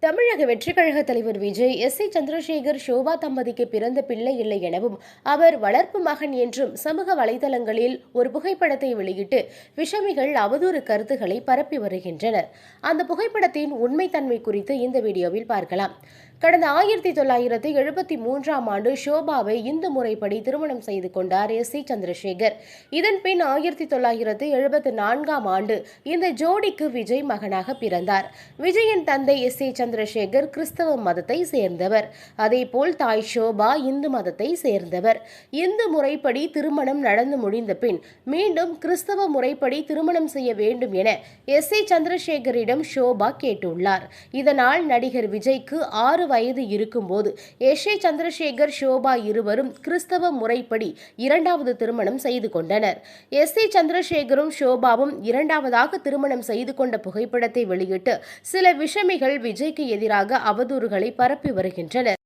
தமிழக வெற்றிக் கழக தலைவர் விஜய் எஸ். சந்திரசேகர் ஷோபா தம்பதிக்கு பிறந்த பிள்ளை இல்லை எனவும் அவர் வளர்ப்பு மகன் என்றும் சமூக வலைதளங்களில் ஒரு புகைப்படத்தை வெளியிட்டு விஷமிகள் அவதூறு கருத்துக்களை பரப்பி வருகின்றனர். அந்த புகைப்படத்தின் உண்மைத்தன்மை குறித்து இந்த வீடியோவில் பார்க்கலாம். கடந்த 1973ஆம் ஆண்டு ஷோபாவை இந்து முறைப்படி திருமணம் செய்து கொண்டார் எஸ். சந்திரசேகர். இதன் பின் 1974ஆம் ஆண்டு இந்த ஜோடிக்கு விஜய் மகனாக பிறந்தார். விஜயின் தந்தை எஸ். சந்திரசேகர் கிறிஸ்தவ மதத்தை சேர்ந்தவர். அதேபோல் தாய் ஷோபா இந்து மதத்தை சேர்ந்தவர். இந்து முறைப்படி திருமணம் நடந்து முடிந்த பின் மீண்டும் கிறிஸ்தவ முறைப்படி திருமணம் செய்ய வேண்டும் என எஸ். சந்திரசேகரிடம் ஷோபா கேட்டுள்ளார். இதனால் நடிகர் விஜய்க்கு 6 வயது இருக்கும்போது எஸ். சந்திரசேகர் ஷோபா இருவரும் கிறிஸ்தவ முறைப்படி இரண்டாவது திருமணம் செய்து கொண்டனர். எஸ். சந்திரசேகரும் ஷோபாவும் இரண்டாவதாக திருமணம் செய்து கொண்ட புகைப்படத்தை வெளியிட்டு சில விஷமிகள் விஜய்க்கு எதிராக அவதூறுகளை பரப்பி வருகின்றனர்.